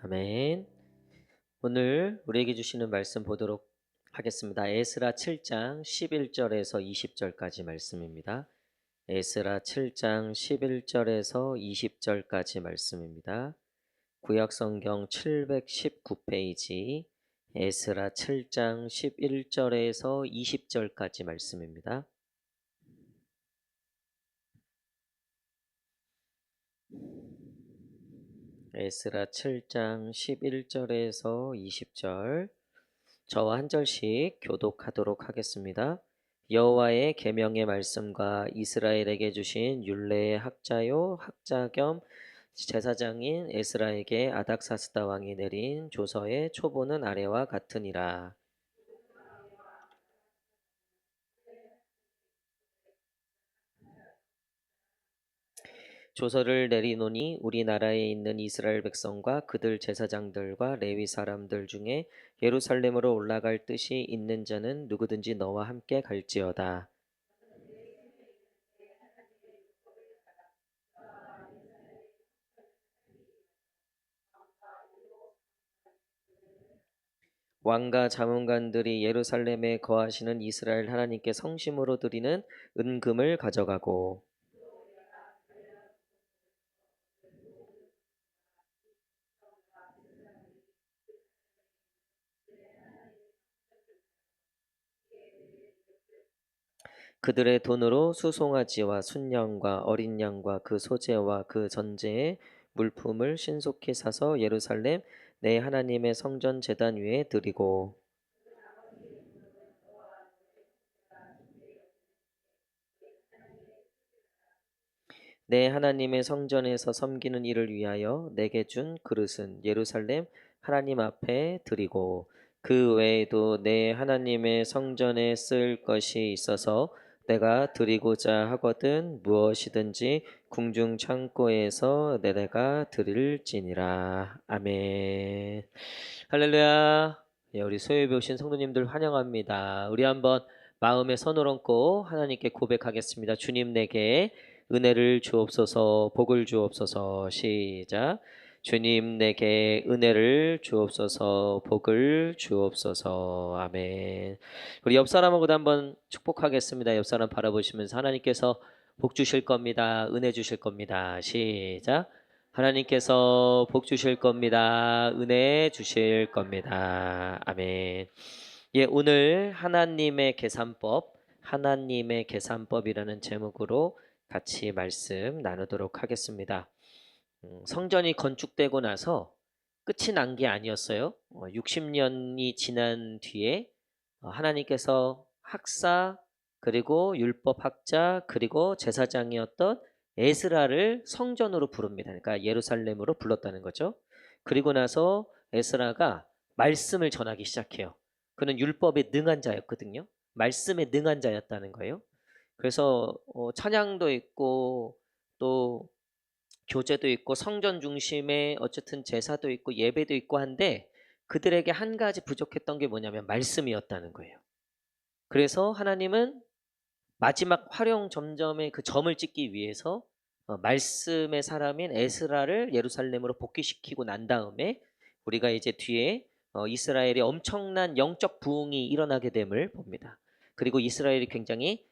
아멘. 오늘 우리에게 주시는 말씀 보도록 하겠습니다. 에스라 7장 11절에서 20절까지 말씀입니다. 에스라 7장 11절에서 20절까지 말씀입니다. 구약성경 719페이지 에스라 7장 11절에서 20절까지 말씀입니다. 에스라 7장 11절에서 20절 저와 한 절씩 교독하도록 하겠습니다. 여호와의 계명의 말씀과 이스라엘에게 주신 율례의 학자요 학자 겸 제사장인 에스라에게 아닥사스다 왕이 내린 조서의 초보는 아래와 같으니라. 조서를 내리노니 우리나라에 있는 이스라엘 백성과 그들 제사장들과 레위 사람들 중에 예루살렘으로 올라갈 뜻이 있는 자는 누구든지 너와 함께 갈지어다. 왕과 자문관들이 예루살렘에 거하시는 이스라엘 하나님께 성심으로 드리는 은금을 가져가고 그들의 돈으로 수송아지와 순양과 어린 양과 그 소재와 그 전제의 물품을 신속히 사서 예루살렘 내 하나님의 성전 제단 위에 드리고 내 하나님의 성전에서 섬기는 일을 위하여 내게 준 그릇은 예루살렘 하나님 앞에 드리고 그 외에도 내 하나님의 성전에 쓸 것이 있어서 내가 드리고자 하거든 무엇이든지 궁중 창고에서 내가 드릴지니라. 아멘. 할렐루야. 예, 우리 소유에 오신 성도님들 환영합니다. 우리 한번 마음에 손을 얹고 하나님께 고백하겠습니다. 주님 내게 은혜를 주옵소서, 복을 주옵소서. 시작. 주님 내게 은혜를 주옵소서, 복을 주옵소서. 아멘. 우리 옆 사람하고도 한번 축복하겠습니다. 옆 사람 바라보시면서 하나님께서 복 주실 겁니다. 은혜 주실 겁니다. 시작. 하나님께서 복 주실 겁니다. 은혜 주실 겁니다. 아멘. 예, 오늘 하나님의 계산법이라는 제목으로 같이 말씀 나누도록 하겠습니다. 성전이 건축되고 나서 끝이 난 게 아니었어요. 60년이 지난 뒤에 하나님께서 학사 그리고 율법학자 그리고 제사장이었던 에스라를 성전으로 부릅니다. 그러니까 예루살렘으로 불렀다는 거죠. 그리고 나서 에스라가 말씀을 전하기 시작해요. 그는 율법에 능한 자였거든요. 말씀에 능한 자였다는 거예요. 그래서 찬양도 있고 또 교제도 있고 성전 중심의 어쨌든 제사도 있고 예배도 있고 한데 그들에게 한 가지 부족했던 게 뭐냐면 말씀이었다는 거예요. 그래서 하나님은 마지막 활용 점점의 그 점을 찍기 위해서 말씀의 사람인 에스라를 예루살렘으로 복귀시키고 난 다음에 우리가 이제 뒤에 이스라엘의 엄청난 영적 부흥이 일어나게 됨을 봅니다. 그리고 이스라엘이 굉장히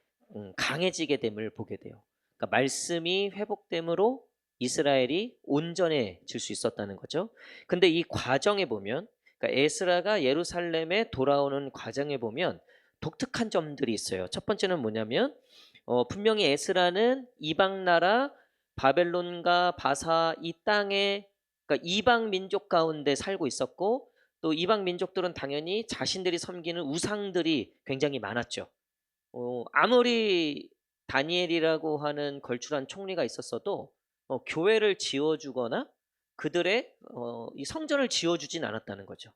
강해지게 됨을 보게 돼요. 그러니까 말씀이 회복됨으로 이스라엘이 온전해질 수 있었다는 거죠. 근데 이 과정에 보면 그러니까 에스라가 예루살렘에 돌아오는 과정에 보면 독특한 점들이 있어요. 첫 번째는 뭐냐면 분명히 에스라는 이방 나라 바벨론과 바사 이 땅에 그러니까 이방 민족 가운데 살고 있었고 또 이방 민족들은 당연히 자신들이 섬기는 우상들이 굉장히 많았죠. 아무리 다니엘이라고 하는 걸출한 총리가 있었어도 교회를 지어주거나 그들의 이 성전을 지어주진 않았다는 거죠.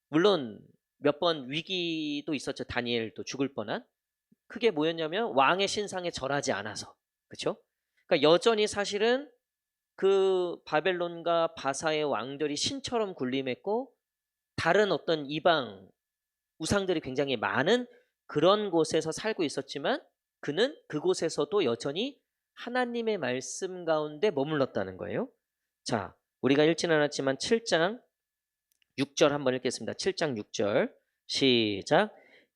물론 몇 번 위기도 있었죠. 다니엘도 죽을 뻔한. 그게 뭐였냐면 왕의 신상에 절하지 않아서. 그렇죠? 그러니까 여전히 사실은 그 바벨론과 바사의 왕들이 신처럼 군림했고 다른 어떤 이방 우상들이 굉장히 많은 그런 곳에서 살고 있었지만 그는 그곳에서도 여전히 하나님의 말씀 가운데 머물렀다는 거예요. 자, 우리가 읽지는 않았지만 7장 6절 한번 읽겠습니다. 7장 6절 시작.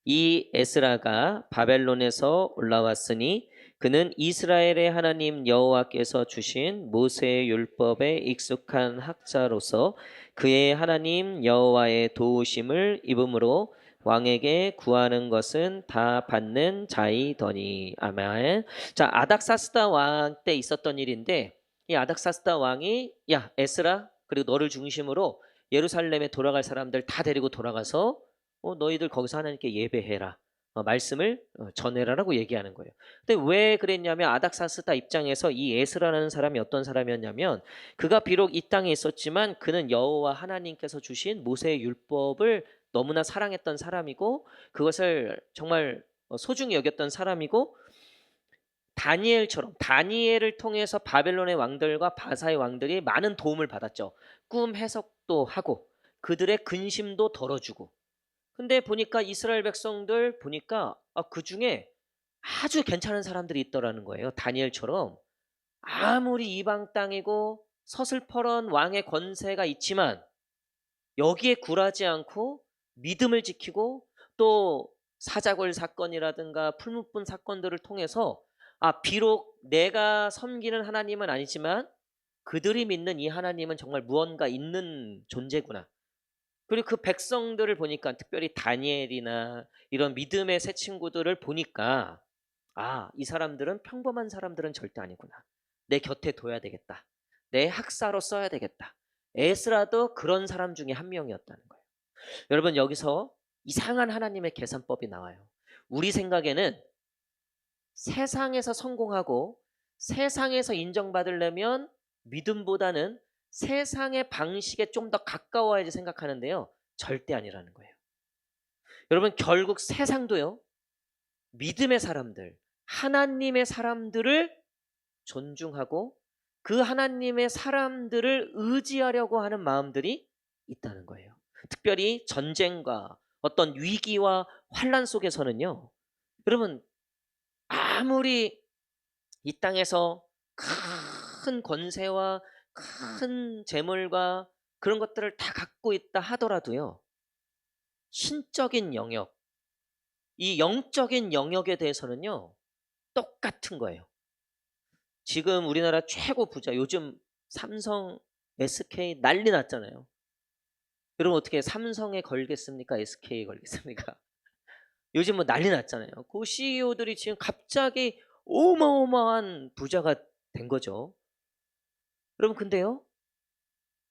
이 에스라가 바벨론에서 올라왔으니 그는 이스라엘의 하나님 여호와께서 주신 모세의 율법에 익숙한 학자로서 그의 하나님 여호와의 도우심을 입음으로 왕에게 구하는 것은 다 받는 자이더니. 아멘. 자, 아닥사스다 왕 때 있었던 일인데 이 아닥사스다 왕이 야 에스라 그리고 너를 중심으로 예루살렘에 돌아갈 사람들 다 데리고 돌아가서 너희들 거기서 하나님께 예배해라. 말씀을 전해라라고 얘기하는 거예요. 근데 왜 그랬냐면 아닥사스다 입장에서 이 에스라라는 사람이 어떤 사람이었냐면 그가 비록 이 땅에 있었지만 그는 여호와 하나님께서 주신 모세의 율법을 너무나 사랑했던 사람이고 그것을 정말 소중히 여겼던 사람이고 다니엘처럼 다니엘을 통해서 바벨론의 왕들과 바사의 왕들이 많은 도움을 받았죠. 꿈 해석도 하고 그들의 근심도 덜어주고. 근데 보니까 이스라엘 백성들 보니까 그 중에 아주 괜찮은 사람들이 있더라는 거예요. 다니엘처럼 아무리 이방 땅이고 서슬퍼런 왕의 권세가 있지만 여기에 굴하지 않고 믿음을 지키고 또 사자골 사건이라든가 풀무분 사건들을 통해서 비록 내가 섬기는 하나님은 아니지만 그들이 믿는 이 하나님은 정말 무언가 있는 존재구나. 그리고 그 백성들을 보니까 특별히 다니엘이나 이런 믿음의 새 친구들을 보니까 이 사람들은 평범한 사람들은 절대 아니구나. 내 곁에 둬야 되겠다. 내 학사로 써야 되겠다. 에스라도 그런 사람 중에 한 명이었다는 거예요. 여러분 여기서 이상한 하나님의 계산법이 나와요. 우리 생각에는 세상에서 성공하고 세상에서 인정받으려면 믿음보다는 세상의 방식에 좀 더 가까워야지 생각하는데요. 절대 아니라는 거예요. 여러분 결국 세상도요. 믿음의 사람들, 하나님의 사람들을 존중하고 그 하나님의 사람들을 의지하려고 하는 마음들이 있다는 거예요. 특별히 전쟁과 어떤 위기와 환란 속에서는요. 여러분 아무리 이 땅에서 큰 권세와 큰 재물과 그런 것들을 다 갖고 있다 하더라도요. 신적인 영역, 이 영적인 영역에 대해서는요. 똑같은 거예요. 지금 우리나라 최고 부자 요즘 삼성, SK 난리 났잖아요. 여러분 어떻게 삼성에 걸겠습니까? SK에 걸겠습니까? 요즘 뭐 난리 났잖아요. 그 CEO들이 지금 갑자기 어마어마한 부자가 된 거죠. 여러분 근데요.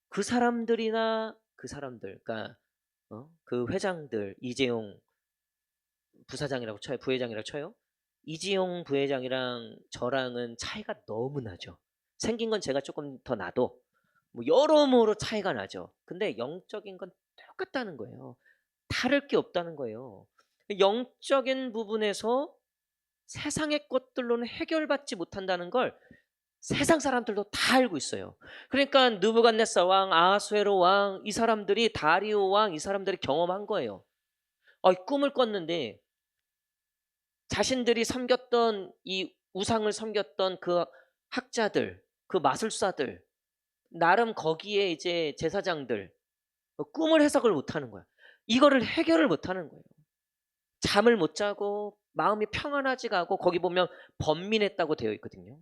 그 사람들이나 그 사람들, 그러니까 그 회장들, 이재용 부사장이라고 쳐요. 부회장이라고 쳐요. 이재용 부회장이랑 저랑은 차이가 너무 나죠. 생긴 건 제가 조금 더 나도 뭐 여러모로 차이가 나죠. 근데 영적인 건 똑같다는 거예요. 다를 게 없다는 거예요. 영적인 부분에서 세상의 것들로는 해결받지 못한다는 걸 세상 사람들도 다 알고 있어요. 그러니까 느부갓네살 왕, 아하수에로 왕, 이 사람들이 다리오 왕, 이 사람들이 경험한 거예요. 꿈을 꿨는데 자신들이 섬겼던 이 우상을 섬겼던 그 학자들, 그 마술사들, 나름 거기에 이제 제사장들 꿈을 해석을 못하는 거야. 이거를 해결을 못하는 거예요. 잠을 못 자고 마음이 평안하지가 않고 거기 보면 번민했다고 되어 있거든요.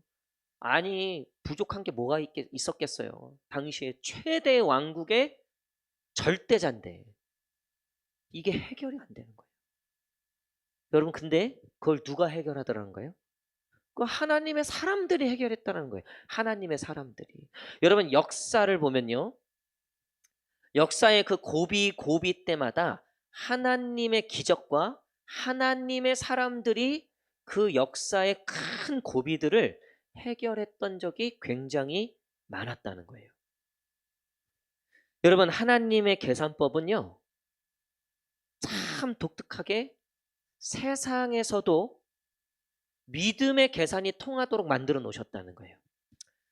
아니 부족한 게 뭐가 있었겠어요. 당시에 최대 왕국의 절대자인데 이게 해결이 안 되는 거예요. 여러분 근데 그걸 누가 해결하더라는 거예요? 그 하나님의 사람들이 해결했다는 거예요. 하나님의 사람들이. 여러분 역사를 보면요. 역사의 그 고비 때마다 하나님의 기적과 하나님의 사람들이 그 역사의 큰 고비들을 해결했던 적이 굉장히 많았다는 거예요. 여러분 하나님의 계산법은요. 참 독특하게 세상에서도 믿음의 계산이 통하도록 만들어 놓으셨다는 거예요.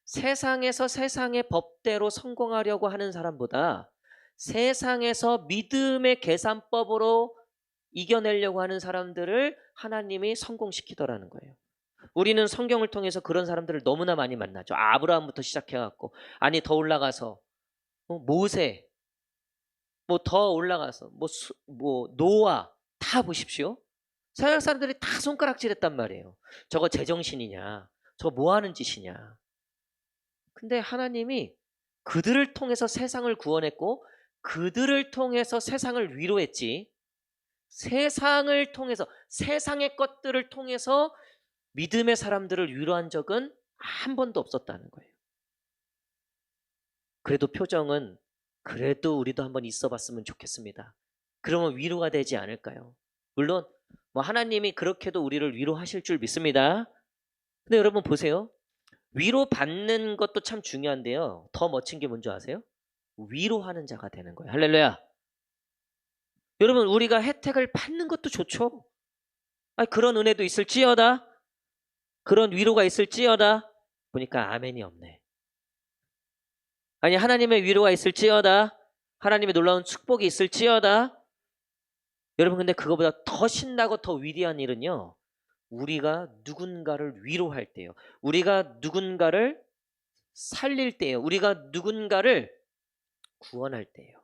세상에서 세상의 법대로 성공하려고 하는 사람보다 세상에서 믿음의 계산법으로 이겨내려고 하는 사람들을 하나님이 성공시키더라는 거예요. 우리는 성경을 통해서 그런 사람들을 너무나 많이 만나죠. 아브라함부터 시작해갖고 아니 더 올라가서 모세, 뭐 더 올라가서 뭐 노아 다 보십시오. 서양 사람들이 다 손가락질했단 말이에요. 저거 제정신이냐? 저거 뭐 하는 짓이냐? 근데 하나님이 그들을 통해서 세상을 구원했고 그들을 통해서 세상을 위로했지. 세상을 통해서 세상의 것들을 통해서 믿음의 사람들을 위로한 적은 한 번도 없었다는 거예요. 그래도 표정은 그래도 우리도 한번 있어 봤으면 좋겠습니다. 그러면 위로가 되지 않을까요? 물론 뭐 하나님이 그렇게도 우리를 위로하실 줄 믿습니다. 근데 여러분 보세요. 위로받는 것도 참 중요한데요. 더 멋진 게 뭔지 아세요? 위로하는 자가 되는 거예요. 할렐루야. 여러분 우리가 혜택을 받는 것도 좋죠. 그런 은혜도 있을지어다. 그런 위로가 있을지어다. 보니까 아멘이 없네. 아니 하나님의 위로가 있을지어다. 하나님의 놀라운 축복이 있을지어다. 여러분 근데 그거보다 더 신나고 더 위대한 일은요. 우리가 누군가를 위로할 때요. 우리가 누군가를 살릴 때요. 우리가 누군가를 구원할 때요.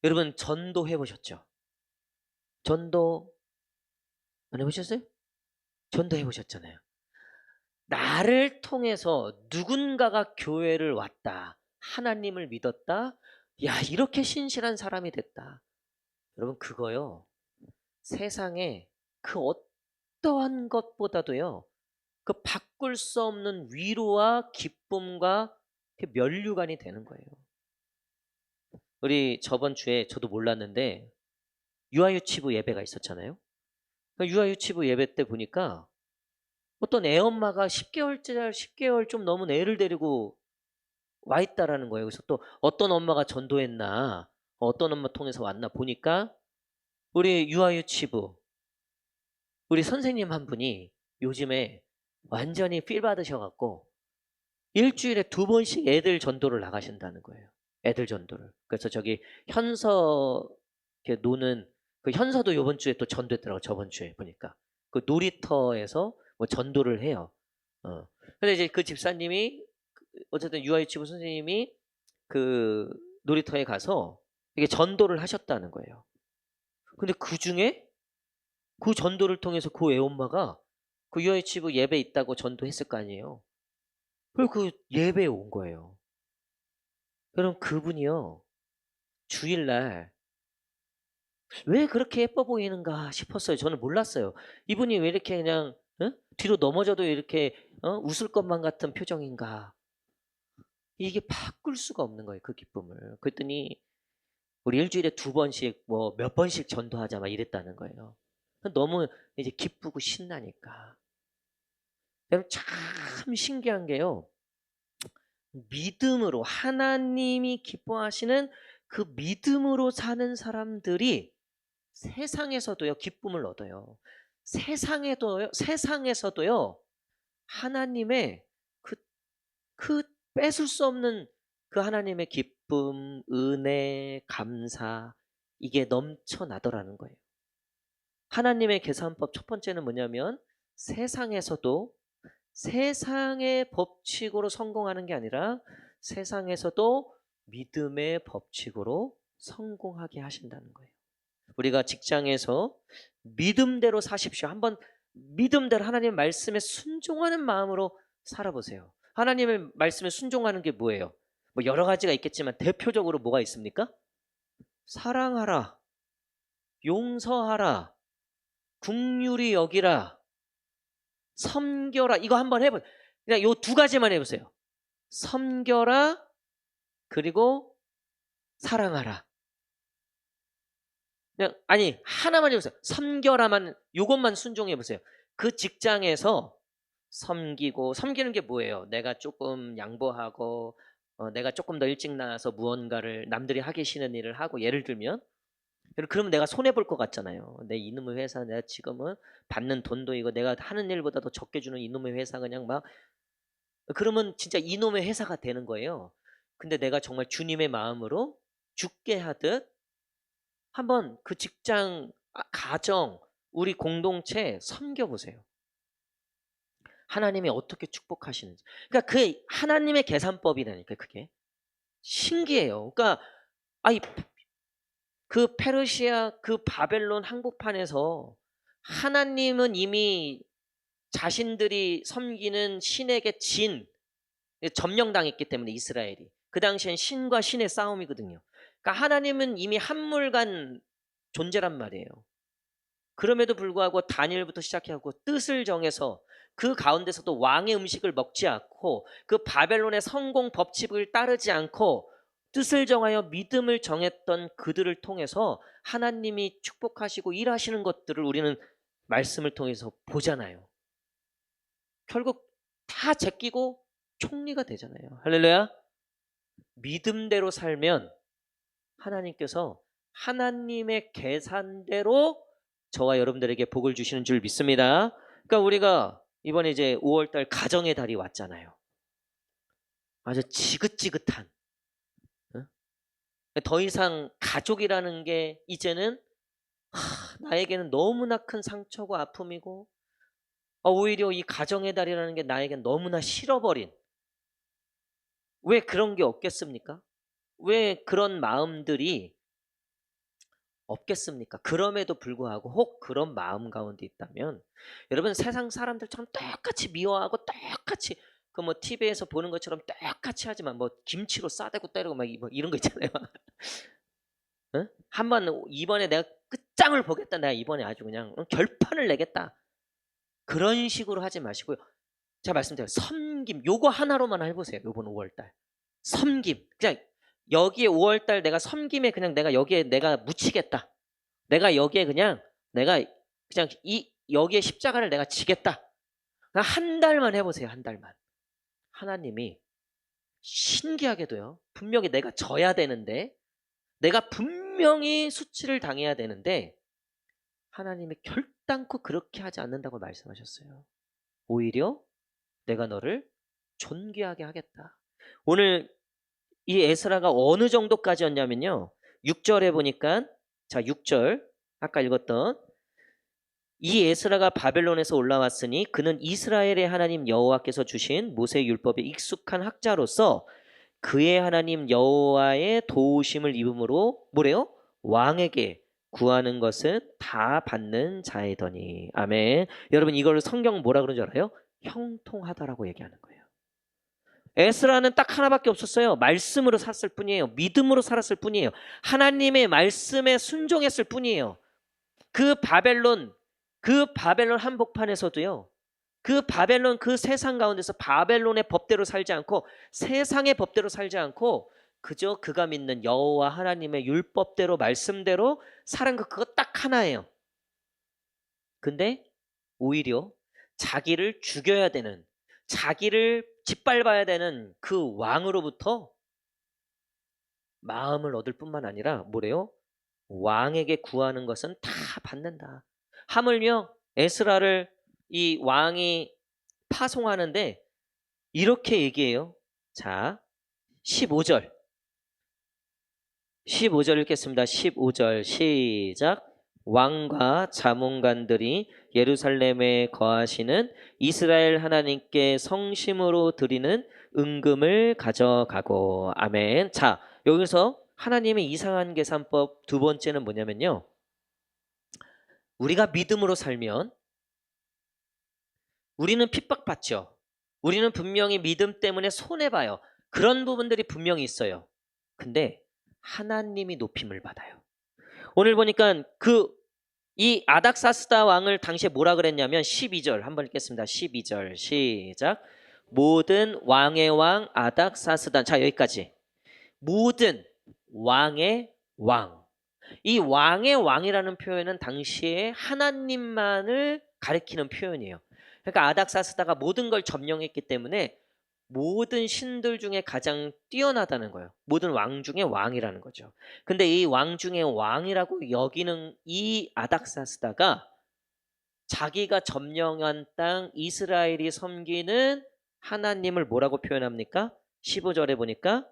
여러분 전도 해보셨죠? 전도 안 해보셨어요? 전도 해보셨잖아요. 나를 통해서 누군가가 교회를 왔다. 하나님을 믿었다. 야 이렇게 신실한 사람이 됐다. 여러분 그거요. 세상에 그 어떠한 것보다도요. 그 바꿀 수 없는 위로와 기쁨과 면류관이 되는 거예요. 우리 저번 주에 저도 몰랐는데 유아유치부 예배가 있었잖아요. 유아유치부 예배 때 보니까 어떤 애엄마가 10개월 좀 넘은 애를 데리고 와 있다라는 거예요. 그래서 또 어떤 엄마가 전도했나, 어떤 엄마 통해서 왔나 보니까 우리 유아유치부 우리 선생님 한 분이 요즘에 완전히 필 받으셔갖고 일주일에 2번씩 애들 전도를 나가신다는 거예요. 애들 전도를. 그래서 저기 현서 이렇게 노는 그 현서도 요번 주에 또 전도했더라고. 저번 주에 보니까 그 놀이터에서 뭐 전도를 해요. 근데 이제 그 집사님이 어쨌든 유아유치부 선생님이 그 놀이터에 가서 이게 전도를 하셨다는 거예요. 근데 그 중에 그 전도를 통해서 그 애엄마가 그 유아유치부 예배 있다고 전도했을 거 아니에요. 그리고 그 예배에 온 거예요. 그럼 그분이요. 주일날 왜 그렇게 예뻐 보이는가 싶었어요. 저는 몰랐어요. 이분이 왜 이렇게 그냥 뒤로 넘어져도 이렇게 웃을 것만 같은 표정인가. 이게 바꿀 수가 없는 거예요. 그 기쁨을. 그랬더니 우리 일주일에 2번씩 뭐 몇 번씩 전도하자 막 이랬다는 거예요. 너무 이제 기쁘고 신나니까. 여러분 참 신기한 게요. 믿음으로 하나님이 기뻐하시는 그 믿음으로 사는 사람들이 세상에서도요 기쁨을 얻어요. 세상에서도요 하나님의 그 뺏을 수 없는 그 하나님의 기쁨, 은혜, 감사 이게 넘쳐나더라는 거예요. 하나님의 계산법 첫 번째는 뭐냐면 세상에서도 세상의 법칙으로 성공하는 게 아니라 세상에서도 믿음의 법칙으로 성공하게 하신다는 거예요. 우리가 직장에서 믿음대로 사십시오. 한번 믿음대로 하나님의 말씀에 순종하는 마음으로 살아보세요. 하나님의 말씀에 순종하는 게 뭐예요? 뭐 여러 가지가 있겠지만 대표적으로 뭐가 있습니까? 사랑하라, 용서하라, 긍휼히 여기라, 섬겨라. 이거 한번 해보세요. 그냥 요 2가지만 해보세요. 섬겨라, 그리고 사랑하라. 그냥 아니 하나만 해보세요. 섬겨라만 요것만 순종해 보세요. 그 직장에서 섬기는 게 뭐예요? 내가 조금 양보하고 내가 조금 더 일찍 나와서 무언가를 남들이 하기 싫은 일을 하고 예를 들면 그러면 내가 손해 볼 것 같잖아요. 내 이놈의 회사 내가 지금은 받는 돈도 이거 내가 하는 일보다 더 적게 주는 이놈의 회사 그냥 막 그러면 진짜 이놈의 회사가 되는 거예요. 근데 내가 정말 주님의 마음으로 죽게 하듯 한번 그 직장, 가정, 우리 공동체 섬겨보세요. 하나님이 어떻게 축복하시는지. 그러니까 그 하나님의 계산법이라니까 그게. 신기해요. 그러니까 아이 그 페르시아 그 바벨론 한복판에서 하나님은 이미 자신들이 섬기는 신에게 점령당했기 때문에 이스라엘이. 그 당시엔 신과 신의 싸움이거든요. 그러니까 하나님은 이미 한물간 존재란 말이에요. 그럼에도 불구하고 다니엘부터 시작해갖고 뜻을 정해서 그 가운데서도 왕의 음식을 먹지 않고 그 바벨론의 성공 법칙을 따르지 않고 뜻을 정하여 믿음을 정했던 그들을 통해서 하나님이 축복하시고 일하시는 것들을 우리는 말씀을 통해서 보잖아요. 결국 다 제끼고 총리가 되잖아요. 할렐루야. 믿음대로 살면 하나님께서 하나님의 계산대로 저와 여러분들에게 복을 주시는 줄 믿습니다. 그러니까 우리가 이번에 이제 5월달 가정의 달이 왔잖아요. 아주 지긋지긋한. 더 이상 가족이라는 게 이제는 나에게는 너무나 큰 상처고 아픔이고 오히려 이 가정의 달이라는 게 나에겐 너무나 싫어버린. 왜 그런 게 없겠습니까? 왜 그런 마음들이 없겠습니까? 그럼에도 불구하고 혹 그런 마음 가운데 있다면 여러분 세상 사람들처럼 똑같이 미워하고 똑같이 그 뭐 TV에서 보는 것처럼 똑같이 하지만 뭐 김치로 싸대고 때리고 막 이런 거 있잖아요. 응? 한번 이번에 내가 끝장을 보겠다. 내가 이번에 아주 그냥 결판을 내겠다. 그런 식으로 하지 마시고요. 제가 말씀드려요. 섬김 요거 하나로만 해보세요. 요번 5월달 섬김. 그냥 여기에 5월달 내가 섬김에 그냥 내가 여기에 내가 묻히겠다. 내가 여기에 내가 그냥 여기에 십자가를 내가 지겠다. 그냥 한 달만 해보세요. 한 달만. 하나님이 신기하게도요. 분명히 내가 져야 되는데 내가 분명히 수치를 당해야 되는데 하나님이 결단코 그렇게 하지 않는다고 말씀하셨어요. 오히려 내가 너를 존귀하게 하겠다. 오늘 이 에스라가 어느 정도까지였냐면요. 6절에 보니까 자 6절 아까 읽었던 이 에스라가 바벨론에서 올라왔으니 그는 이스라엘의 하나님 여호와께서 주신 모세 율법에 익숙한 학자로서 그의 하나님 여호와의 도우심을 입음으로 뭐래요? 왕에게 구하는 것은 다 받는 자이더니. 아멘. 여러분 이걸 성경 뭐라 그러는 줄 알아요? 형통하다라고 얘기하는 거예요. 에스라는 딱 하나밖에 없었어요. 말씀으로 살았을 뿐이에요. 믿음으로 살았을 뿐이에요. 하나님의 말씀에 순종했을 뿐이에요. 그 바벨론 한복판에서도요. 그 바벨론 그 세상 가운데서 바벨론의 법대로 살지 않고 세상의 법대로 살지 않고 그저 그가 믿는 여호와 하나님의 율법대로 말씀대로 사는 거 그거 딱 하나예요. 근데 오히려 자기를 죽여야 되는 자기를 짓밟아야 되는 그 왕으로부터 마음을 얻을 뿐만 아니라 뭐래요? 왕에게 구하는 것은 다 받는다. 하물며 에스라를 이 왕이 파송하는데 이렇게 얘기해요. 자, 15절. 15절 읽겠습니다. 15절 시작. 왕과 자문관들이 예루살렘에 거하시는 이스라엘 하나님께 성심으로 드리는 은금을 가져가고. 아멘. 자, 여기서 하나님의 이상한 계산법 두 번째는 뭐냐면요. 우리가 믿음으로 살면 우리는 핍박받죠. 우리는 분명히 믿음 때문에 손해봐요. 그런 부분들이 분명히 있어요. 근데 하나님이 높임을 받아요. 오늘 보니까 이 아닥사스다 왕을 당시에 뭐라 그랬냐면 12절 한번 읽겠습니다. 12절 시작. 모든 왕의 왕 아닥사스다. 자 여기까지. 모든 왕의 왕. 이 왕의 왕이라는 표현은 당시에 하나님만을 가리키는 표현이에요. 그러니까 아닥사스다가 모든 걸 점령했기 때문에 모든 신들 중에 가장 뛰어나다는 거예요. 모든 왕 중에 왕이라는 거죠. 근데 이 왕 중에 왕이라고 여기는 이 아닥사스다가 자기가 점령한 땅 이스라엘이 섬기는 하나님을 뭐라고 표현합니까? 15절에 보니까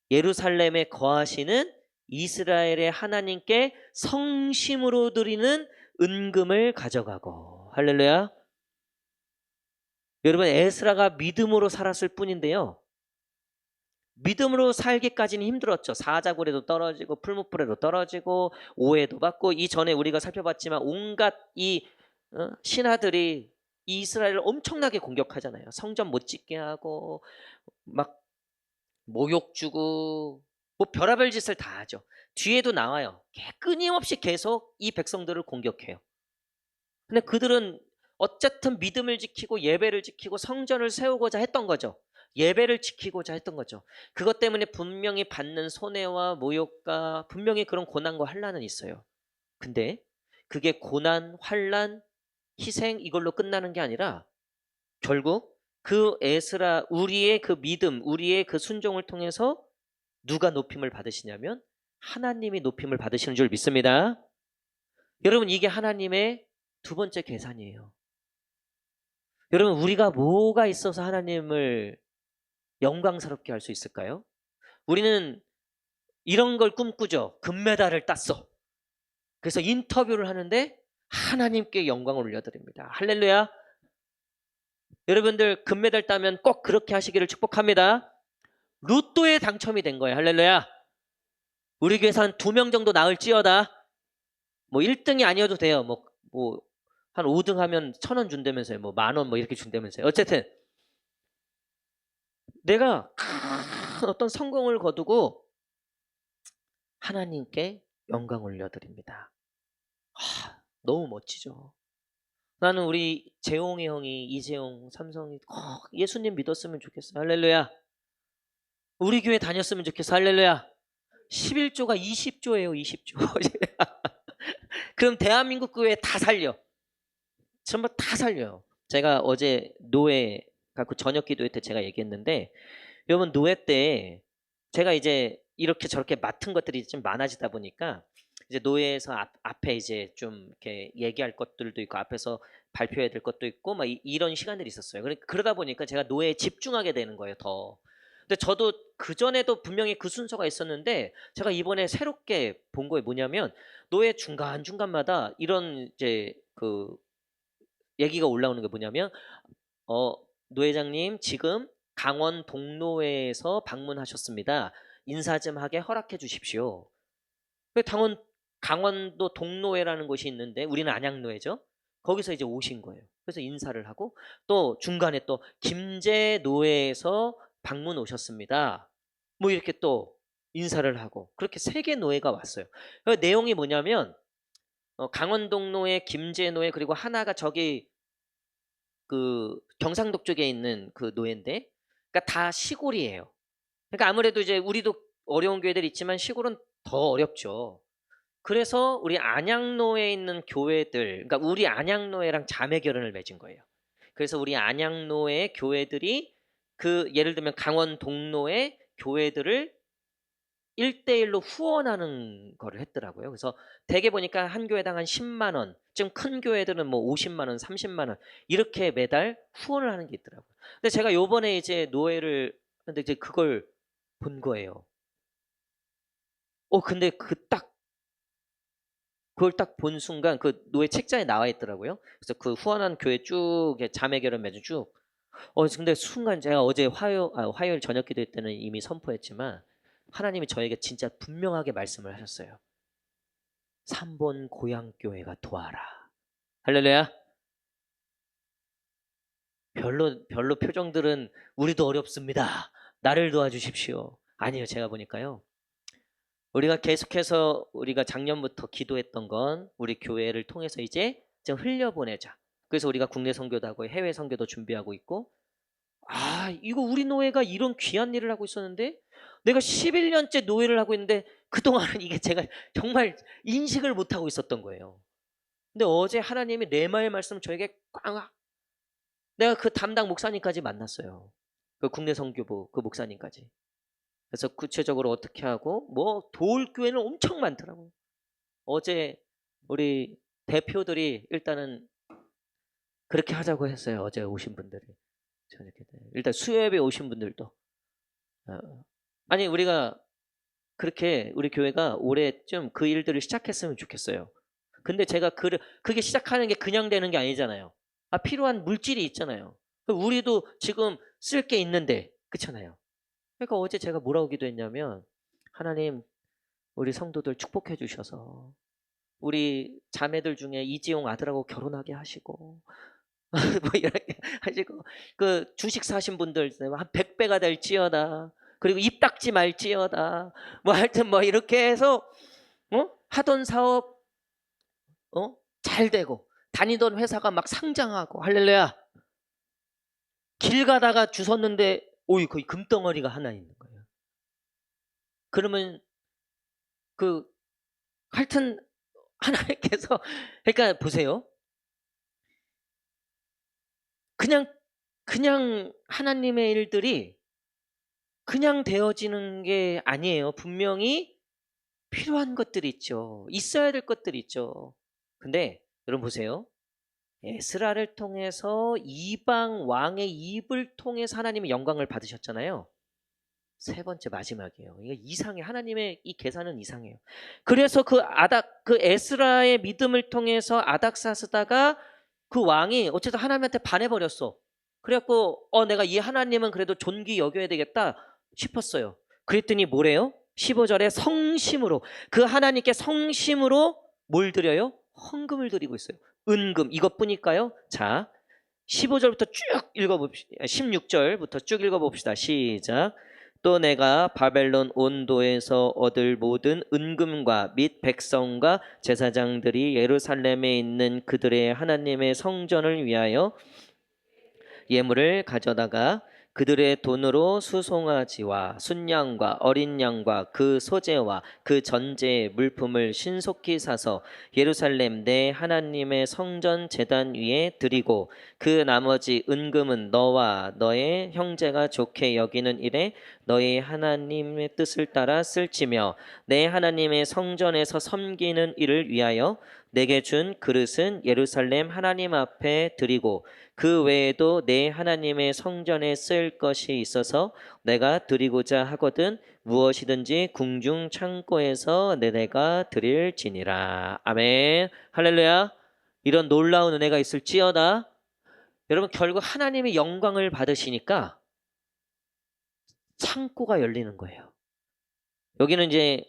예루살렘에 거하시는 이스라엘의 하나님께 성심으로 드리는 은금을 가져가고. 할렐루야. 여러분 에스라가 믿음으로 살았을 뿐인데요. 믿음으로 살기까지는 힘들었죠. 사자굴에도 떨어지고 풀무불에도 떨어지고 오해도 받고, 이전에 우리가 살펴봤지만 온갖 이 신하들이 이 이스라엘을 엄청나게 공격하잖아요. 성전 못 짓게 하고 막 모욕 주고 뭐 별의별 짓을 다 하죠. 뒤에도 나와요. 끊임없이 계속 이 백성들을 공격해요. 근데 그들은 어쨌든 믿음을 지키고 예배를 지키고 성전을 세우고자 했던 거죠. 예배를 지키고자 했던 거죠. 그것 때문에 분명히 받는 손해와 모욕과 분명히 그런 고난과 환난은 있어요. 근데 그게 고난, 환난, 희생 이걸로 끝나는 게 아니라 결국 그 에스라, 우리의 그 믿음, 우리의 그 순종을 통해서 누가 높임을 받으시냐면 하나님이 높임을 받으시는 줄 믿습니다. 여러분, 이게 하나님의 두 번째 계산이에요. 여러분, 우리가 뭐가 있어서 하나님을 영광스럽게 할 수 있을까요? 우리는 이런 걸 꿈꾸죠. 금메달을 땄어. 그래서 인터뷰를 하는데 하나님께 영광을 올려드립니다. 할렐루야. 여러분들 금메달 따면 꼭 그렇게 하시기를 축복합니다. 로또에 당첨이 된 거예요. 할렐루야. 우리 교회에서 한 2명 정도 나을지어다. 뭐 1등이 아니어도 돼요. 뭐 한 5등 하면 1,000원 준다면서요. 뭐 10,000원 뭐 이렇게 준다면서요. 어쨌든 내가 큰 어떤 성공을 거두고 하나님께 영광 올려드립니다. 너무 멋지죠. 나는 우리 재홍이 형이, 이재용, 삼성이 예수님 믿었으면 좋겠어. 할렐루야. 우리 교회 다녔으면 좋겠어. 할렐루야. 11조가 20조예요. 20조. 그럼 대한민국 교회 다 살려. 전부 다 살려요. 제가 어제 노예 갖고 저녁 기도회 때 제가 얘기했는데, 여러분 노예 때 제가 이제 이렇게 저렇게 맡은 것들이 좀 많아지다 보니까 이제 노예에서 앞에 이제 좀 이렇게 얘기할 것들도 있고 앞에서 발표해야 될 것도 있고 막 이런 시간들이 있었어요. 그러다 보니까 제가 노예에 집중하게 되는 거예요, 더. 근데 저도 그 전에도 분명히 그 순서가 있었는데 제가 이번에 새롭게 본 거에 뭐냐면 노예 중간 중간마다 이런 이제 그 얘기가 올라오는 게 뭐냐면 노 회장님 지금 강원 동로에서 방문하셨습니다. 인사 좀 하게 허락해 주십시오. 강원도 동로회라는 곳이 있는데 우리는 안양노회죠. 거기서 이제 오신 거예요. 그래서 인사를 하고 또 중간에 또 김제노회에서 방문 오셨습니다. 뭐 이렇게 또 인사를 하고 그렇게 3개 노회가 왔어요. 그 내용이 뭐냐면 강원동로회, 김제노회 그리고 하나가 저기 그 경상도 쪽에 있는 그 노예인데, 그러니까 다 시골이에요. 그러니까 아무래도 이제 우리도 어려운 교회들 있지만 시골은 더 어렵죠. 그래서 우리 안양로에 있는 교회들, 그러니까 우리 안양로회랑 자매 결연을 맺은 거예요. 그래서 우리 안양로회 교회들이 그 예를 들면 강원 동로의 교회들을 1대1로 후원하는 거를 했더라고요. 그래서 대개 보니까 한 교회당 한 10만 원, 좀 큰 교회들은 뭐 50만 원, 30만 원 이렇게 매달 후원을 하는 게 있더라고요. 근데 제가 요번에 이제 노예를 근데 이제 그걸 본 거예요. 근데 그걸 딱 본 순간 그 노예 책자에 나와 있더라고요. 그래서 그 후원한 교회 쭉 자매 결연 맺은 쭉. 근데 순간 제가 어제 화요일 저녁 기도회 때는 이미 선포했지만 하나님이 저에게 진짜 분명하게 말씀을 하셨어요. 3번 고향교회가 도와라. 할렐루야. 별로 표정들은 우리도 어렵습니다. 나를 도와주십시오. 아니요, 제가 보니까요. 우리가 계속해서 우리가 작년부터 기도했던 건 우리 교회를 통해서 이제 좀 흘려보내자. 그래서 우리가 국내 선교도 하고 해외 선교도 준비하고 있고, 이거 우리 노예가 이런 귀한 일을 하고 있었는데 내가 11년째 노예를 하고 있는데 그동안은 이게 제가 정말 인식을 못하고 있었던 거예요. 근데 어제 하나님이 레마의 말씀 저에게 내가 그 담당 목사님까지 만났어요. 그 국내 선교부 그 목사님까지. 그래서 구체적으로 어떻게 하고 뭐 도울 교회는 엄청 많더라고요. 어제 우리 대표들이 일단은 그렇게 하자고 했어요. 어제 오신 분들이. 일단 수요예배 오신 분들도. 아니 우리가 그렇게 우리 교회가 올해쯤 그 일들을 시작했으면 좋겠어요. 근데 제가 그게 시작하는 게 그냥 되는 게 아니잖아요. 필요한 물질이 있잖아요. 우리도 지금 쓸 게 있는데 그렇잖아요. 그러니까 어제 제가 뭐라고 기도했냐면, 하나님 우리 성도들 축복해 주셔서 우리 자매들 중에 이지용 아들하고 결혼하게 하시고 뭐 이렇게 하시고, 그 주식 사신 분들 한 100배가 될지어다. 그리고 입 닦지 말지어다. 뭐 하여튼 뭐 이렇게 해서 하던 사업 잘 되고, 다니던 회사가 막 상장하고. 할렐루야. 길 가다가 주웠는데 오이 거기 금덩어리가 하나 있는 거예요. 그러면 그 하여튼 하나님께서, 그러니까 보세요. 그냥 하나님의 일들이 그냥 되어지는 게 아니에요. 분명히 필요한 것들이 있죠. 있어야 될 것들이 있죠. 근데 여러분 보세요. 에스라를 통해서 이방 왕의 입을 통해서 하나님의 영광을 받으셨잖아요. 세 번째 마지막이에요. 이게 이상해. 하나님의 이 계산은 이상해요. 그래서 그 에스라의 믿음을 통해서 아닥사스다가 그 왕이 어쨌든 하나님한테 반해버렸어. 그래갖고 내가 이 하나님은 그래도 존귀 여겨야 되겠다 싶었어요. 그랬더니 뭐래요? 15절에 성심으로, 그 하나님께 성심으로 뭘 드려요? 헌금을 드리고 있어요. 은금. 이것뿐일까요? 자, 15절부터 쭉 읽어봅시다. 16절부터 쭉 읽어봅시다. 시작. 또 내가 바벨론 온도에서 얻을 모든 은금과 및 백성과 제사장들이 예루살렘에 있는 그들의 하나님의 성전을 위하여 예물을 가져다가 그들의 돈으로 수송아지와 순양과 어린 양과 그 소재와 그 전제의 물품을 신속히 사서 예루살렘 내 하나님의 성전 제단 위에 드리고, 그 나머지 은금은 너와 너의 형제가 좋게 여기는 일에 너희 하나님의 뜻을 따라 쓸지며, 내 하나님의 성전에서 섬기는 일을 위하여 내게 준 그릇은 예루살렘 하나님 앞에 드리고, 그 외에도 내 하나님의 성전에 쓸 것이 있어서 내가 드리고자 하거든 무엇이든지 궁중 창고에서 내가 드릴지니라. 아멘. 할렐루야. 이런 놀라운 은혜가 있을지어다. 여러분, 결국 하나님의 영광을 받으시니까 창고가 열리는 거예요. 여기는 이제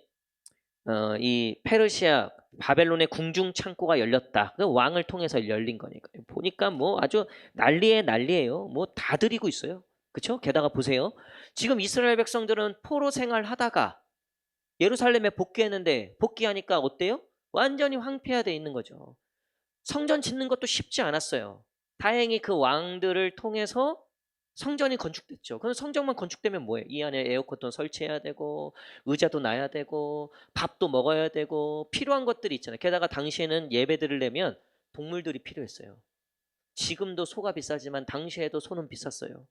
이 페르시아 바벨론의 궁중 창고가 열렸다. 그 왕을 통해서 열린 거니까. 보니까 뭐 아주 난리예요. 뭐 다 드리고 있어요. 그렇죠? 게다가 보세요. 지금 이스라엘 백성들은 포로 생활하다가 예루살렘에 복귀했는데, 복귀하니까 어때요? 완전히 황폐화되어 있는 거죠. 성전 짓는 것도 쉽지 않았어요. 다행히 그 왕들을 통해서 성전이 건축됐죠. 그럼 성전만 건축되면 뭐예요? 이 안에 에어컨도 설치해야 되고, 의자도 놔야 되고, 밥도 먹어야 되고, 필요한 것들이 있잖아요. 게다가 당시에는 예배 드리려면 동물들이 필요했어요. 지금도 소가 비싸지만 당시에도 소는 비쌌어요.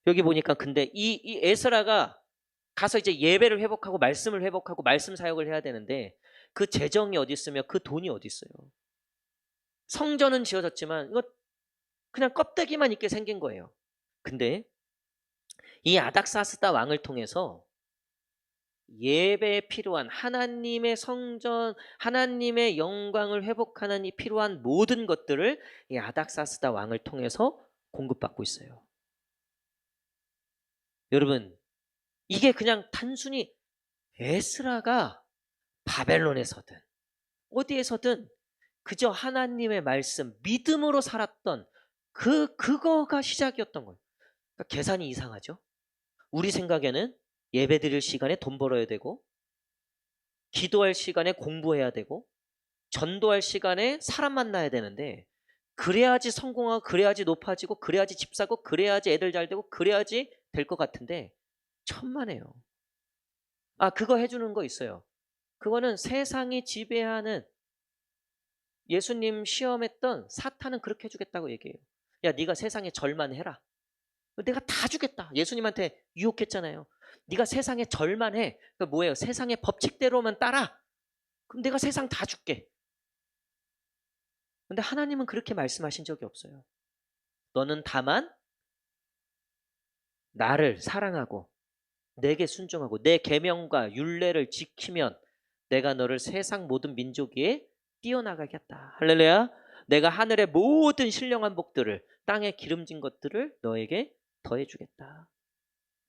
여기 보니까 근데 이 에스라가 가서 이제 예배를 회복하고 말씀을 회복하고 말씀 사역을 해야 되는데, 그 재정이 어디 있으며 그 돈이 어디 있어요? 성전은 지어졌지만 이거 그냥 껍데기만 있게 생긴 거예요. 근데 이 아닥사스다 왕을 통해서 예배에 필요한 하나님의 성전, 하나님의 영광을 회복하는 이 필요한 모든 것들을 이 아닥사스다 왕을 통해서 공급받고 있어요. 여러분, 이게 그냥 단순히 에스라가 바벨론에서든 어디에서든 그저 하나님의 말씀, 믿음으로 살았던 그거가 시작이었던 거예요. 그러니까 계산이 이상하죠. 우리 생각에는 예배 드릴 시간에 돈 벌어야 되고, 기도할 시간에 공부해야 되고, 전도할 시간에 사람 만나야 되는데, 그래야지 성공하고, 그래야지 높아지고, 그래야지 집 사고, 그래야지 애들 잘 되고, 그래야지 될 것 같은데 천만에요. 그거 해주는 거 있어요. 그거는 세상이 지배하는, 예수님 시험했던 사탄은 그렇게 해주겠다고 얘기해요. 야, 네가 세상에 절만 해라. 내가 다 주겠다. 예수님한테 유혹했잖아요. 네가 세상에 절만 해. 그러니까 뭐예요? 세상의 법칙대로만 따라. 그럼 내가 세상 다 줄게. 근데 하나님은 그렇게 말씀하신 적이 없어요. 너는 다만 나를 사랑하고 내게 순종하고 내 계명과 율례를 지키면 내가 너를 세상 모든 민족 위에 띄어나가겠다. 할렐루야. 내가 하늘의 모든 신령한 복들을, 땅에 기름진 것들을 너에게 더해주겠다.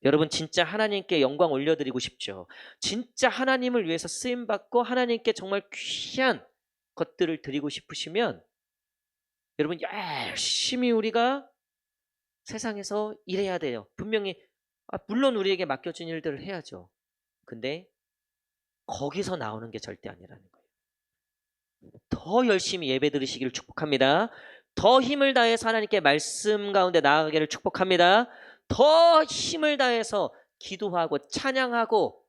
여러분 진짜 하나님께 영광 올려드리고 싶죠. 진짜 하나님을 위해서 쓰임받고 하나님께 정말 귀한 것들을 드리고 싶으시면 여러분 열심히 우리가 세상에서 일해야 돼요. 분명히 물론 우리에게 맡겨진 일들을 해야죠. 근데 거기서 나오는 게 절대 아니라는 거예요. 더 열심히 예배 드리시기를 축복합니다. 더 힘을 다해서 하나님께 말씀 가운데 나아가기를 축복합니다. 더 힘을 다해서 기도하고 찬양하고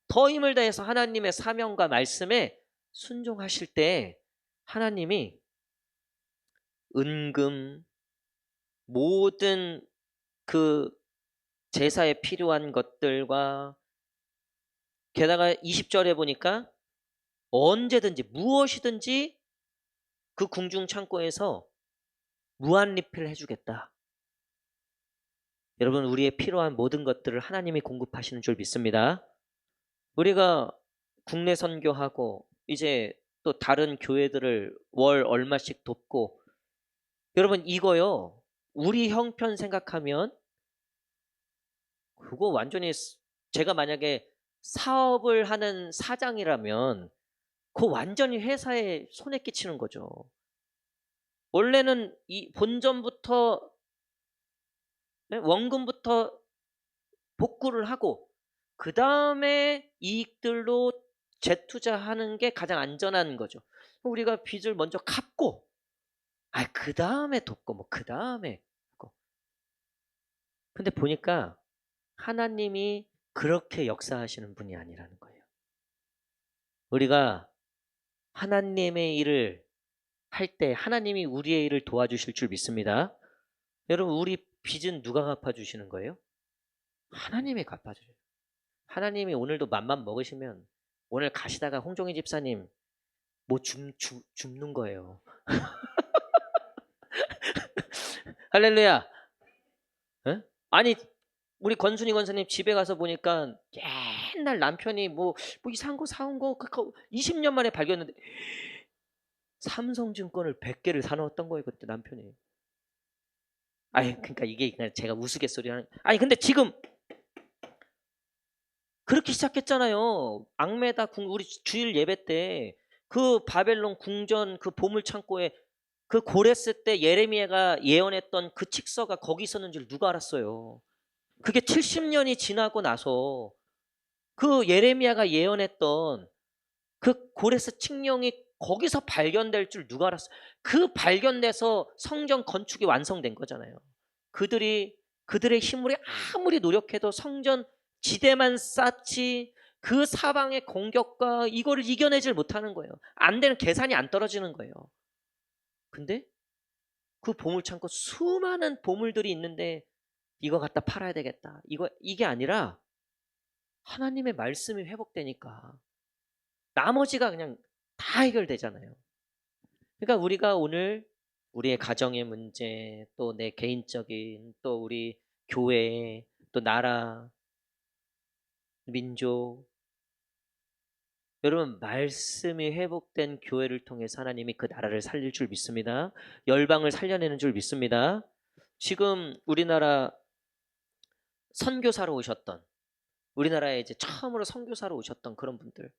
더 힘을 다해서 하나님의 사명과 말씀에 순종하실 때 하나님이 은금 모든 그 제사에 필요한 것들과 게다가 20절에 보니까 언제든지 무엇이든지 그 궁중 창고에서 무한 리필 해주겠다. 여러분 우리의 필요한 모든 것들을 하나님이 공급하시는 줄 믿습니다. 우리가 국내 선교하고 이제 또 다른 교회들을 월 얼마씩 돕고 여러분 이거요 우리 형편 생각하면 그거 완전히 제가 만약에 사업을 하는 사장이라면 그거 완전히 회사에 손에 끼치는 거죠. 원래는 이 본전부터 원금부터 복구를 하고 그 다음에 이익들로 재투자하는 게 가장 안전한 거죠. 우리가 빚을 먼저 갚고 그 다음에 돕고 뭐 그 다음에 하고. 근데 보니까 하나님이 그렇게 역사하시는 분이 아니라는 거예요. 우리가 하나님의 일을 할 때 하나님이 우리의 일을 도와주실 줄 믿습니다. 여러분 우리 빚은 누가 갚아주시는 거예요? 하나님이 갚아주세요. 하나님이 오늘도 맘만 먹으시면 오늘 가시다가 홍종희 집사님 뭐 줍는 거예요. 할렐루야. 에? 아니 우리 건순이 권사님 집에 가서 보니까 옛날 남편이 뭐 이상한 거 사온 거 20년 만에 발견했는데 삼성증권을 100개를 사놓았던 거예요 그때 남편이. 그러니까 이게 그냥 제가 우스갯소리 하는. 근데 지금 그렇게 시작했잖아요. 앙메다 우리 주일 예배 때 그 바벨론 궁전 그 보물 창고에 그 고레스 때 예레미야가 예언했던 그 칙서가 거기 있었는 줄 누가 알았어요. 그게 70년이 지나고 나서 그 예레미야가 예언했던 그 고레스 칙령이 거기서 발견될 줄 누가 알았어요. 그 발견돼서 성전 건축이 완성된 거잖아요. 그들의 힘으로 아무리 노력해도 성전 지대만 쌓지 그 사방의 공격과 이거를 이겨내질 못하는 거예요. 안 되는 계산이 안 떨어지는 거예요. 근데 그 보물창고 수많은 보물들이 있는데 이거 갖다 팔아야 되겠다. 이게 아니라 하나님의 말씀이 회복되니까 나머지가 그냥 다 해결되잖아요. 그러니까 우리가 오늘 우리의 가정의 문제, 또 내 개인적인, 또 우리 교회, 또 나라, 민족, 여러분 말씀이 회복된 교회를 통해서 하나님이 그 나라를 살릴 줄 믿습니다. 열방을 살려내는 줄 믿습니다. 지금 우리나라 선교사로 오셨던 우리나라에 이제 처음으로 선교사로 오셨던 그런 분들,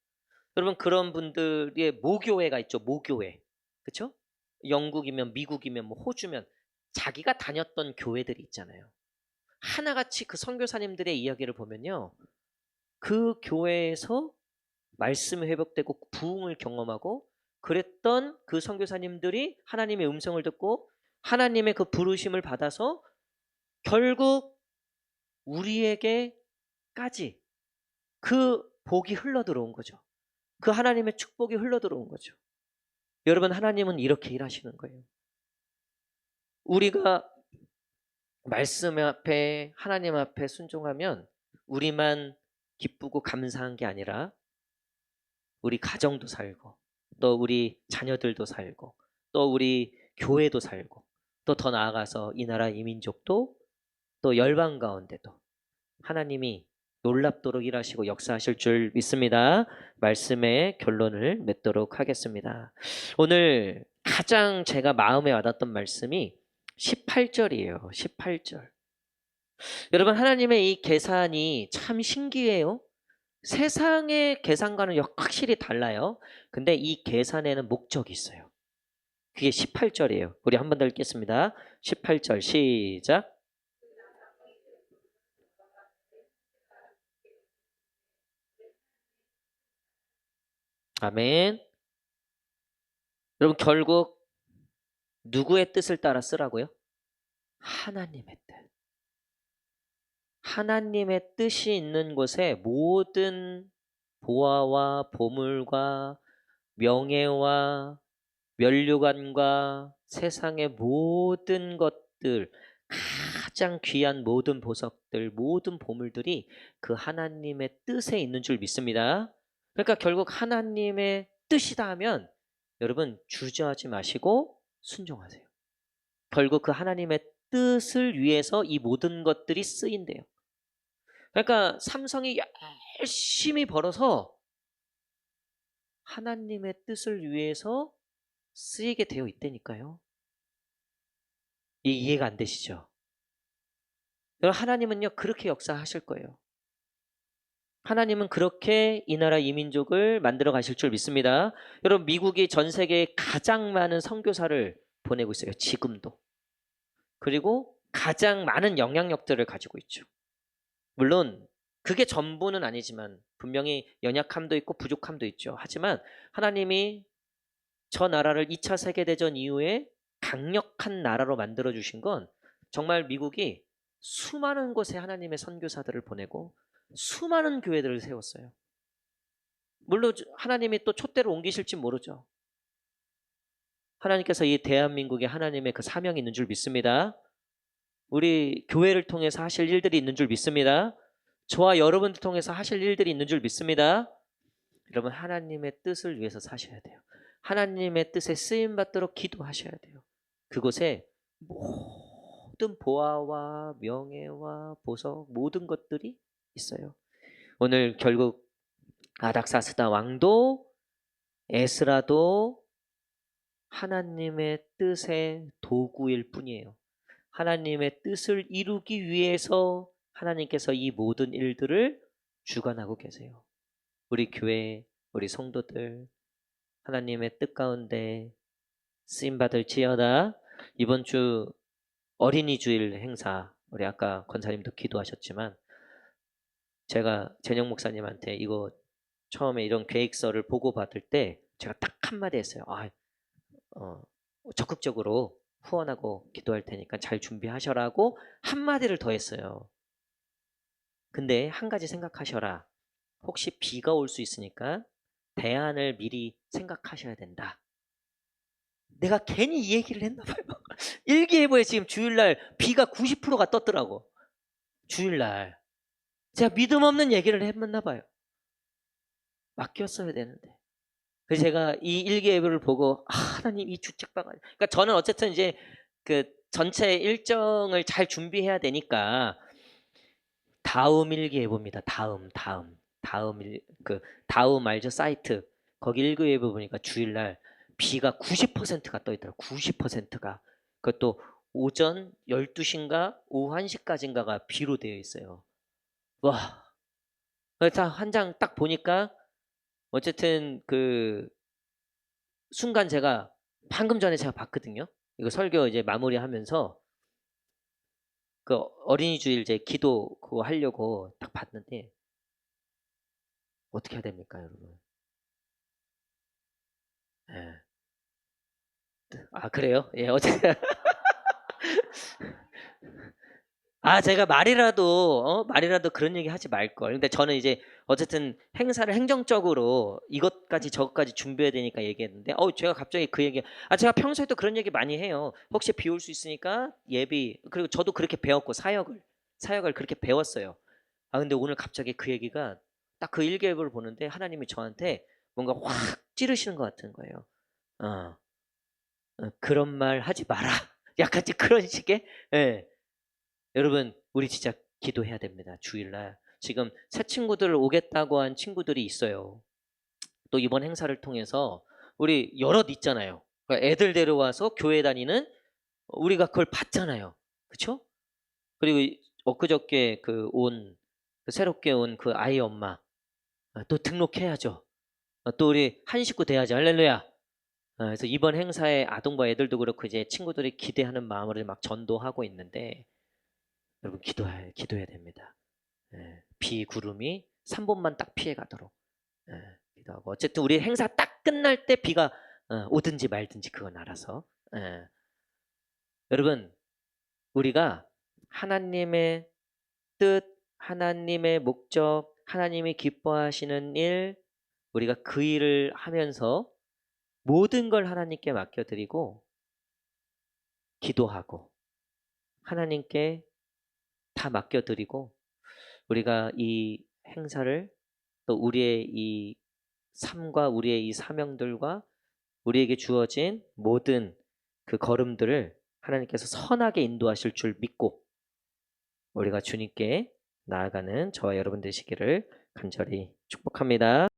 여러분 그런 분들의 모교회가 있죠. 모교회, 그렇죠? 영국이면 미국이면 뭐 호주면 자기가 다녔던 교회들이 있잖아요. 하나같이 그 선교사님들의 이야기를 보면요, 그 교회에서 말씀이 회복되고 부흥을 경험하고 그랬던 그 선교사님들이 하나님의 음성을 듣고 하나님의 그 부르심을 받아서 결국 우리에게까지 그 복이 흘러 들어온 거죠. 그 하나님의 축복이 흘러 들어온 거죠. 여러분 하나님은 이렇게 일하시는 거예요. 우리가 말씀 앞에 하나님 앞에 순종하면 우리만 기쁘고 감사한 게 아니라 우리 가정도 살고 또 우리 자녀들도 살고 또 우리 교회도 살고 또 더 나아가서 이 나라 이 민족도 또 열방 가운데도 하나님이 놀랍도록 일하시고 역사하실 줄 믿습니다. 말씀의 결론을 맺도록 하겠습니다. 오늘 가장 제가 마음에 와닿았던 말씀이 18절이에요. 18절. 여러분, 하나님의 이 계산이 참 신기해요. 세상의 계산과는 확실히 달라요. 근데 이 계산에는 목적이 있어요. 그게 18절이에요. 우리 한 번 더 읽겠습니다. 18절 시작. 아멘. 여러분, 결국 누구의 뜻을 따라 쓰라고요? 하나님의 뜻. 하나님의 뜻이 있는 곳에 모든 보화와 보물과 명예와 면류관과 세상의 모든 것들, 가장 귀한 모든 보석들, 모든 보물들이 그 하나님의 뜻에 있는 줄 믿습니다. 그러니까 결국 하나님의 뜻이다 하면 여러분 주저하지 마시고 순종하세요. 결국 그 하나님의 뜻을 위해서 이 모든 것들이 쓰인대요. 그러니까 삼성이 열심히 벌어서 하나님의 뜻을 위해서 쓰이게 되어 있다니까요. 이해가 안 되시죠? 여러분, 하나님은요 그렇게 역사하실 거예요. 하나님은 그렇게 이 나라 이 민족을 만들어 가실 줄 믿습니다. 여러분, 미국이 전 세계에 가장 많은 선교사를 보내고 있어요. 지금도. 그리고 가장 많은 영향력들을 가지고 있죠. 물론 그게 전부는 아니지만 분명히 연약함도 있고 부족함도 있죠. 하지만 하나님이 저 나라를 2차 세계대전 이후에 강력한 나라로 만들어 주신 건 정말 미국이 수많은 곳에 하나님의 선교사들을 보내고 수많은 교회들을 세웠어요. 물론 하나님이 또 촛대를 옮기실지 모르죠. 하나님께서 이 대한민국에 하나님의 그 사명이 있는 줄 믿습니다. 우리 교회를 통해서 하실 일들이 있는 줄 믿습니다. 저와 여러분들 통해서 하실 일들이 있는 줄 믿습니다. 여러분, 하나님의 뜻을 위해서 사셔야 돼요. 하나님의 뜻에 쓰임 받도록 기도하셔야 돼요. 그곳에 모든 보화와 명예와 보석 모든 것들이 있어요. 오늘 결국 아닥사스다 왕도 에스라도 하나님의 뜻의 도구일 뿐이에요. 하나님의 뜻을 이루기 위해서 하나님께서 이 모든 일들을 주관하고 계세요. 우리 교회, 우리 성도들 하나님의 뜻 가운데 쓰임받을지어다. 이번 주 어린이 주일 행사, 우리 아까 권사님도 기도하셨지만 제가 재영 목사님한테 이거 처음에 이런 계획서를 보고받을 때 제가 딱 한마디 했어요. 적극적으로 후원하고 기도할 테니까 잘 준비하셔라고 한마디를 더 했어요. 근데 한 가지 생각하셔라. 혹시 비가 올 수 있으니까 대안을 미리 생각하셔야 된다. 내가 괜히 이 얘기를 했나 봐요. 일기예보에 지금 주일날 비가 90%가 떴더라고. 주일날. 제가 믿음 없는 얘기를 했나 봐요. 맡겼어야 되는데. 그래서 제가 이 일기예보를 보고 하나님 이 주책방 그러니까 저는 어쨌든 이제 그 전체 일정을 잘 준비해야 되니까 다음 일기예보입니다. 다음 알죠? 사이트. 거기 일기예보 보니까 주일날 비가 90%가 떠 있더라고요. 90%가. 그것도 오전 12시인가 오후 1시까지인가가 비로 되어 있어요. 와. 그래서 한 장 딱 보니까 어쨌든 그 순간 제가 방금 전에 제가 봤거든요. 이거 설교 이제 마무리하면서 그 어린이 주일 이제 기도 그거 하려고 딱 봤는데 어떻게 해야 됩니까, 여러분? 예. 아, 그래요? 예, 어쨌든 제가 말이라도 그런 얘기 하지 말걸. 근데 저는 이제 어쨌든 행사를 행정적으로 이것까지 저것까지 준비해야 되니까 얘기했는데, 제가 갑자기 그 얘기, 제가 평소에도 그런 얘기 많이 해요. 혹시 비 올 수 있으니까 예비, 그리고 저도 그렇게 배웠고, 사역을 그렇게 배웠어요. 근데 오늘 갑자기 그 얘기가 딱 그 일기예보를 보는데 하나님이 저한테 뭔가 확 찌르시는 것 같은 거예요. 어, 그런 말 하지 마라. 약간 그런 식의, 예. 여러분, 우리 진짜 기도해야 됩니다. 주일날. 지금 새 친구들 오겠다고 한 친구들이 있어요. 또 이번 행사를 통해서 우리 여럿 있잖아요. 그러니까 애들 데려와서 교회 다니는 우리가 그걸 봤잖아요. 그렇죠? 그리고 엊그저께 새롭게 온 그 아이 엄마 또 등록해야죠. 또 우리 한 식구 돼야죠. 할렐루야. 그래서 이번 행사에 아동부 애들도 그렇고 이제 친구들이 기대하는 마음으로 막 전도하고 있는데 여러분 기도해야 됩니다. 비구름이 3분만 딱 피해 가도록 기도하고 어쨌든 우리 행사 딱 끝날 때 비가 오든지 말든지 그건 알아서 여러분 우리가 하나님의 뜻, 하나님의 목적, 하나님이 기뻐하시는 일 우리가 그 일을 하면서 모든 걸 하나님께 맡겨드리고 기도하고 하나님께 다 맡겨드리고 우리가 이 행사를 또 우리의 이 삶과 우리의 이 사명들과 우리에게 주어진 모든 그 걸음들을 하나님께서 선하게 인도하실 줄 믿고 우리가 주님께 나아가는 저와 여러분 되시기를 간절히 축복합니다.